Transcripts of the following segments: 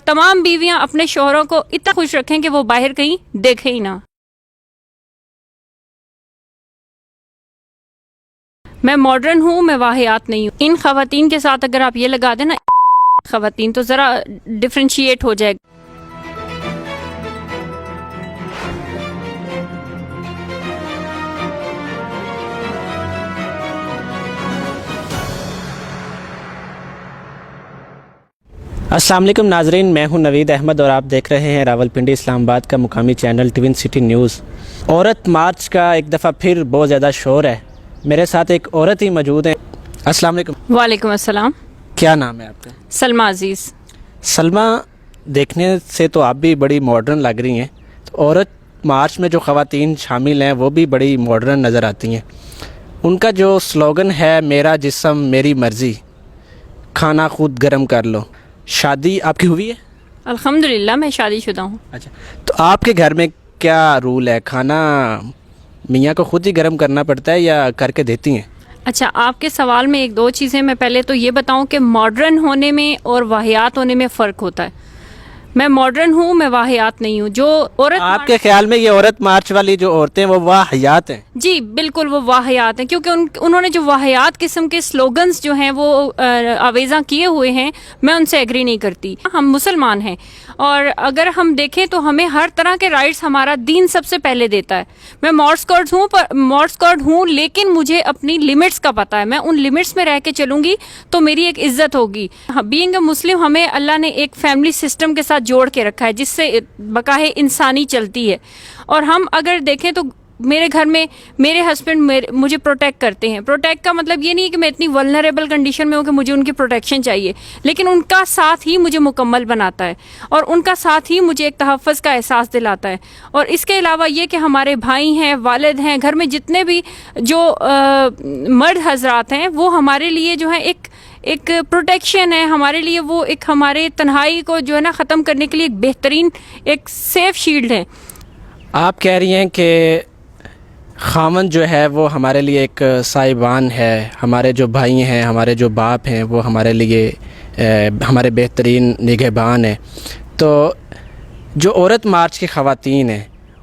تمام بیویاں اپنے شوہروں کو اتنا خوش رکھیں کہ وہ باہر کہیں دیکھیں ہی نہ. میں ماڈرن ہوں، میں واہیات نہیں ہوں. ان خواتین کے ساتھ اگر آپ یہ لگا دیں نا خواتین، تو ذرا ڈفرینشیٹ ہو جائے گا. السلام علیکم ناظرین، میں ہوں نوید احمد اور آپ دیکھ رہے ہیں راولپنڈی اسلام آباد کا مقامی چینل ٹوین سٹی نیوز. عورت مارچ کا ایک دفعہ پھر بہت زیادہ شور ہے. میرے ساتھ ایک عورت ہی موجود ہیں. السلام علیکم. وعلیکم السلام. کیا نام ہے آپ کا؟ سلمہ عزیز. سلمہ، دیکھنے سے تو آپ بھی بڑی ماڈرن لگ رہی ہیں. تو عورت مارچ میں جو خواتین شامل ہیں وہ بھی بڑی ماڈرن نظر آتی ہیں. ان کا جو سلوگن ہے میرا جسم میری مرضی، کھانا خود گرم کر لو. شادی آپ کی ہوئی ہے؟ الحمدللہ میں شادی شدہ ہوں. اچھا، تو آپ کے گھر میں کیا رول ہے؟ کھانا میاں کو خود ہی گرم کرنا پڑتا ہے یا کر کے دیتی ہیں؟ اچھا، آپ کے سوال میں ایک دو چیزیں میں پہلے تو یہ بتاؤں کہ ماڈرن ہونے میں اور واہیات ہونے میں فرق ہوتا ہے. میں ماڈرن ہوں، میں واہیات نہیں ہوں. جو عورت آپ کے خیال میں یہ عورت مارچ والی جو عورتیں وہ واہیات ہیں؟ جی بالکل، وہ واہیات ہیں، کیونکہ انہوں نے جو واہیات قسم کے سلوگنز جو ہیں وہ آویزاں کیے ہوئے ہیں، میں ان سے ایگری نہیں کرتی. ہم مسلمان ہیں اور اگر ہم دیکھیں تو ہمیں ہر طرح کے رائٹس ہمارا دین سب سے پہلے دیتا ہے. میں مارچ ہوں لیکن مجھے اپنی لمٹس کا پتہ ہے. میں ان لمٹس میں رہ کے چلوں گی تو میری ایک عزت ہوگی. بینگ اے مسلم ہمیں اللہ نے ایک فیملی سسٹم کے ساتھ جوڑ کے رکھا ہے جس سے بقاہ انسانی چلتی ہے. اور ہم اگر دیکھیں تو میرے گھر میں میرے ہسبینڈ مجھے پروٹیکٹ کرتے ہیں. پروٹیکٹ کا مطلب یہ نہیں کہ میں اتنی ولنریبل کنڈیشن میں ہوں کہ مجھے ان کی پروٹیکشن چاہیے، لیکن ان کا ساتھ ہی مجھے مکمل بناتا ہے اور ان کا ساتھ ہی مجھے ایک تحفظ کا احساس دلاتا ہے. اور اس کے علاوہ یہ کہ ہمارے بھائی ہیں، والد ہیں، گھر میں جتنے بھی جو مرد حضرات ہیں وہ ہمارے لیے جو ہے ایک پروٹیکشن ہے ہمارے لیے. وہ ایک ہمارے تنہائی کو جو ہے نا ختم کرنے کے لیے ایک بہترین ایک سیف شیلڈ ہے. آپ کہہ رہی ہیں کہ خاوند جو ہے وہ ہمارے لیے ایک سائبان ہے، ہمارے جو بھائی ہیں، ہمارے جو باپ ہیں وہ ہمارے لیے ہمارے بہترین نگہبان ہیں. تو جو عورت مارچ کی خواتین ہیں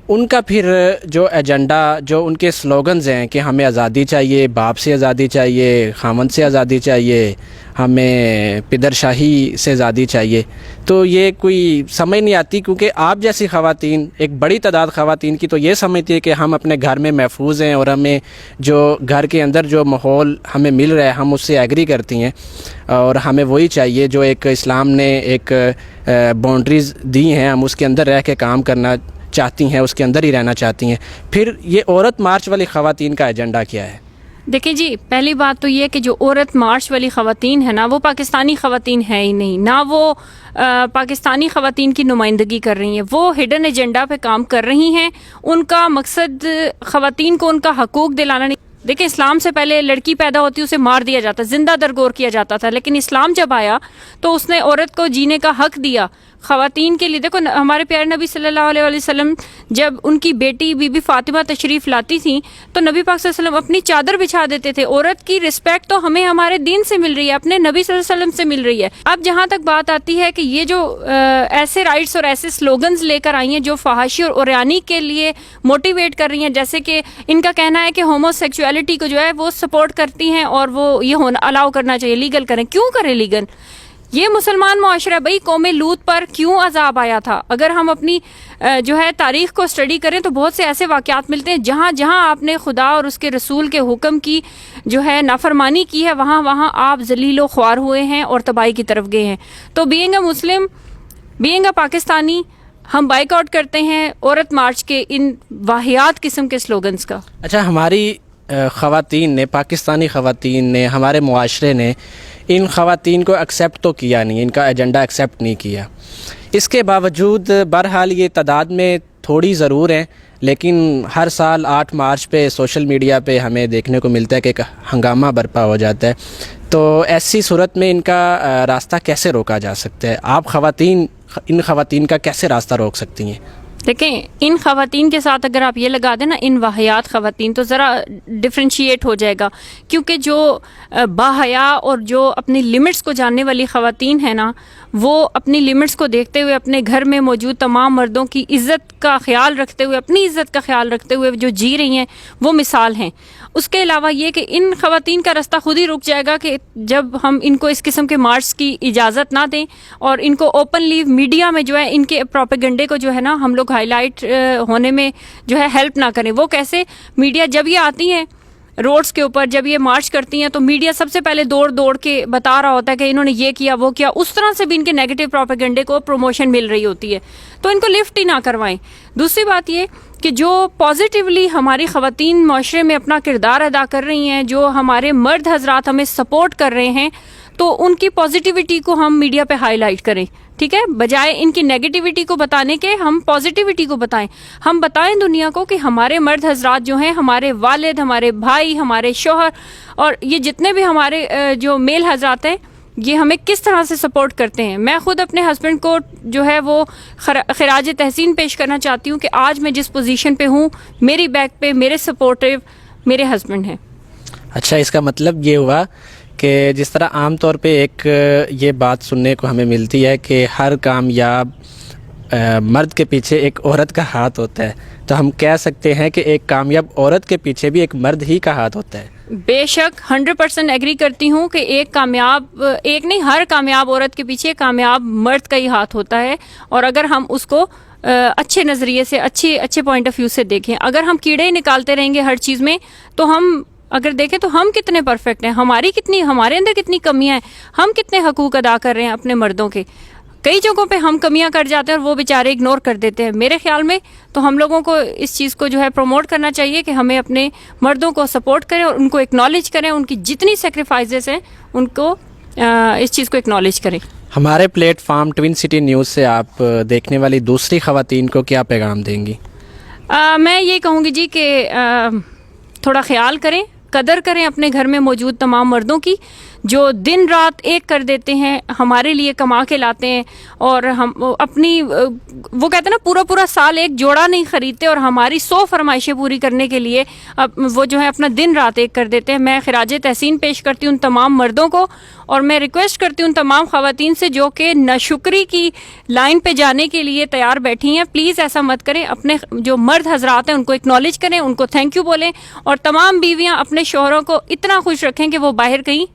ان کا پھر جو ایجنڈا، جو ان کے سلوگنز ہیں کہ ہمیں آزادی چاہیے، باپ سے آزادی چاہیے، خاوند سے آزادی چاہیے، ہمیں پدر شاہی سے آزادی چاہیے، تو یہ کوئی سمجھ نہیں آتی. کیونکہ آپ جیسی خواتین، ایک بڑی تعداد خواتین کی تو یہ سمجھتی ہے کہ ہم اپنے گھر میں محفوظ ہیں اور ہمیں جو گھر کے اندر جو ماحول ہمیں مل رہا ہے ہم اس سے ایگری کرتی ہیں اور ہمیں وہی چاہیے جو ایک اسلام نے ایک باؤنڈریز دی ہیں، ہم اس کے اندر رہ کے کام کرنا چاہتی ہیں، اس کے اندر ہی رہنا چاہتی ہیں. پھر یہ عورت مارچ والی خواتین کا ایجنڈا کیا ہے؟ دیکھیں جی، پہلی بات تو یہ کہ جو عورت مارچ والی خواتین ہے نا وہ پاکستانی خواتین ہے ہی نہیں، نہ وہ پاکستانی خواتین کی نمائندگی کر رہی ہیں. وہ ہڈن ایجنڈا پہ کام کر رہی ہیں. ان کا مقصد خواتین کو ان کا حقوق دلانا نہیں. دیکھیں، اسلام سے پہلے لڑکی پیدا ہوتی اسے مار دیا جاتا، زندہ درگور کیا جاتا تھا، لیکن اسلام جب آیا تو اس نے عورت کو جینے کا حق دیا. خواتین کے لیے دیکھو، ہمارے پیارے نبی صلی اللہ علیہ وسلم جب ان کی بیٹی بی بی فاطمہ تشریف لاتی تھیں تو نبی پاک صلی اللہ علیہ وسلم اپنی چادر بچھا دیتے تھے. عورت کی رسپیکٹ تو ہمیں ہمارے دین سے مل رہی ہے، اپنے نبی صلی اللہ علیہ وسلم سے مل رہی ہے. اب جہاں تک بات آتی ہے کہ یہ جو ایسے رائٹس اور ایسے سلوگنز لے کر آئی ہیں جو فحاشی اور اوریانی کے لیے موٹیویٹ کر رہی ہیں، جیسے کہ ان کا کہنا ہے کہ ہومو سیکچویلٹی کو جو ہے وہ سپورٹ کرتی ہیں اور وہ یہ الاؤ کرنا چاہیے، لیگل کریں. کیوں کریں لیگل؟ یہ مسلمان معاشرہ بھائی، قوم لوط پر کیوں عذاب آیا تھا؟ اگر ہم اپنی جو ہے تاریخ کو اسٹڈی کریں تو بہت سے ایسے واقعات ملتے ہیں جہاں جہاں آپ نے خدا اور اس کے رسول کے حکم کی جو ہے نافرمانی کی ہے، وہاں وہاں آپ ذلیل و خوار ہوئے ہیں اور تباہی کی طرف گئے ہیں. تو being a Muslim, being a Pakistani, ہم بائیک آؤٹ کرتے ہیں عورت مارچ کے ان واہیات قسم کے سلوگنز کا. اچھا، ہماری خواتین نے، پاکستانی خواتین نے، ہمارے معاشرے نے ان خواتین کو ایکسیپٹ تو کیا نہیں، ان کا ایجنڈا ایکسیپٹ نہیں کیا. اس کے باوجود بہرحال یہ تعداد میں تھوڑی ضرور ہیں، لیکن ہر سال 8 مارچ پہ سوشل میڈیا پہ ہمیں دیکھنے کو ملتا ہے کہ ایک ہنگامہ برپا ہو جاتا ہے. تو ایسی صورت میں ان کا راستہ کیسے روکا جا سکتا ہے؟ آپ خواتین ان خواتین کا کیسے راستہ روک سکتی ہیں؟ دیکھیں ان خواتین کے ساتھ اگر آپ یہ لگا دیں نا ان واحیات خواتین تو ذرا ڈفرینشیٹ ہو جائے گا، کیونکہ جو باحیا اور جو اپنی لمٹس کو جاننے والی خواتین ہیں نا، وہ اپنی لمٹس کو دیکھتے ہوئے اپنے گھر میں موجود تمام مردوں کی عزت کا خیال رکھتے ہوئے، اپنی عزت کا خیال رکھتے ہوئے جو جی رہی ہیں وہ مثال ہیں۔ اس کے علاوہ یہ کہ ان خواتین کا رستہ خود ہی رک جائے گا کہ جب ہم ان کو اس قسم کے مارچ کی اجازت نہ دیں اور ان کو اوپنلی میڈیا میں جو ہے ان کے پروپیگنڈے کو جو ہے نا ہم لوگ ہائی لائٹ ہونے میں جو ہے ہیلپ نہ کریں۔ وہ کیسے؟ میڈیا جب یہ آتی ہیں روڈز کے اوپر، جب یہ مارچ کرتی ہیں تو میڈیا سب سے پہلے دوڑ کے بتا رہا ہوتا ہے کہ انہوں نے یہ کیا وہ کیا، اس طرح سے بھی ان کے نیگیٹو پروپیگنڈے کو پروموشن مل رہی ہوتی ہے، تو ان کو لفٹ ہی نہ کروائیں۔ دوسری بات یہ کہ جو پازیٹیولی ہماری خواتین معاشرے میں اپنا کردار ادا کر رہی ہیں، جو ہمارے مرد حضرات ہمیں سپورٹ کر رہے ہیں، تو ان کی پازیٹیوٹی کو ہم میڈیا پہ ہائی لائٹ کریں، ٹھیک ہے، بجائے ان کی نیگیٹیوٹی کو بتانے کے ہم پازیٹیوٹی کو بتائیں۔ ہم بتائیں دنیا کو کہ ہمارے مرد حضرات جو ہیں، ہمارے والد، ہمارے بھائی، ہمارے شوہر اور یہ جتنے بھی ہمارے جو میل حضرات ہیں، یہ ہمیں کس طرح سے سپورٹ کرتے ہیں۔ میں خود اپنے ہسبینڈ کو جو ہے وہ خراج تحسین پیش کرنا چاہتی ہوں کہ آج میں جس پوزیشن پہ ہوں، میری بیک پہ میرے سپورٹیو میرے ہسبینڈ ہیں۔ اچھا، اس کا مطلب یہ ہوا کہ جس طرح عام طور پہ ایک یہ بات سننے کو ہمیں ملتی ہے کہ ہر کامیاب مرد کے پیچھے ایک عورت کا ہاتھ ہوتا ہے، تو ہم کہہ سکتے ہیں کہ ایک کامیاب عورت کے پیچھے بھی ایک مرد ہی کا ہاتھ ہوتا ہے۔ بے شک 100% ایگری کرتی ہوں کہ ایک نہیں، ہر کامیاب عورت کے پیچھے کامیاب مرد کا ہی ہاتھ ہوتا ہے، اور اگر ہم اس کو اچھے نظریے سے اچھے پوائنٹ آف ویو سے دیکھیں، اگر ہم کیڑے نکالتے رہیں گے ہر چیز میں تو ہم اگر دیکھیں تو ہم کتنے پرفیکٹ ہیں، ہمارے اندر کتنی کمیاں ہیں، ہم کتنے حقوق ادا کر رہے ہیں اپنے مردوں کے۔ کئی جگہوں پہ ہم کمیاں کر جاتے ہیں اور وہ بیچارے اگنور کر دیتے ہیں۔ میرے خیال میں تو ہم لوگوں کو اس چیز کو جو ہے پروموٹ کرنا چاہیے کہ ہمیں اپنے مردوں کو سپورٹ کریں اور ان کو اکنالج کریں، ان کی جتنی سیکریفائزز ہیں ان کو اس چیز کو اکنالج کریں۔ ہمارے platform Twin City News سے آپ دیکھنے والی دوسری خواتین کو کیا پیغام دیں گی؟ میں یہ کہوں گی جی کہ تھوڑا خیال کریں، قدر کریں اپنے گھر میں موجود تمام مردوں کی، جو دن رات ایک کر دیتے ہیں، ہمارے لیے کما کے لاتے ہیں، اور ہم اپنی وہ کہتے ہیں نا پورا سال ایک جوڑا نہیں خریدتے اور ہماری 100 فرمائشیں پوری کرنے کے لیے وہ جو ہے اپنا دن رات ایک کر دیتے ہیں۔ میں خراج تحسین پیش کرتی ہوں تمام مردوں کو، اور میں ریکویسٹ کرتی ہوں تمام خواتین سے جو کہ ناشکری کی لائن پہ جانے کے لیے تیار بیٹھی ہیں، پلیز ایسا مت کریں، اپنے جو مرد حضرات ہیں ان کو اکنالج کریں، ان کو تھینک یو بولیں، اور تمام بیویاں اپنے شوہروں کو اتنا خوش رکھیں کہ وہ باہر کہیں